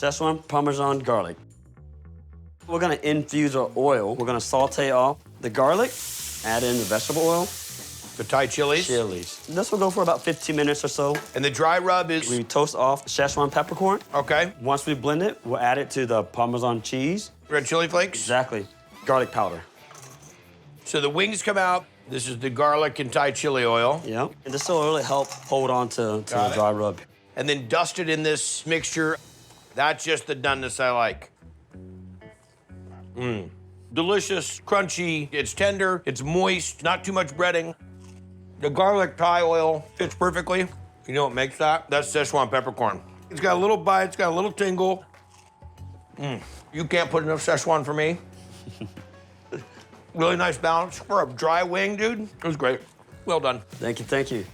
Szechuan Parmesan-Garlic. We're gonna infuse our oil. We're gonna saute off the garlic, add in the vegetable oil. The Thai chilies. This will go for about 15 minutes or so. And the dry rub is? We toast off Szechuan peppercorn. Okay. Once we blend it, we'll add it to the Parmesan cheese. Red chili flakes? Exactly. Garlic powder. So the wings come out. This is the garlic and Thai chili oil. Yep. And this will really help hold on to the dry rub. And then dust it in this mixture. That's just the doneness I like. Delicious, crunchy, it's tender, it's moist, not too much breading. The garlic Thai oil fits perfectly. You know what makes that? That's Szechuan peppercorn. It's got a little bite, it's got a little tingle. You can't put enough Szechuan for me. Really nice balance for a dry wing, dude. It was great. Well done. Thank you, thank you.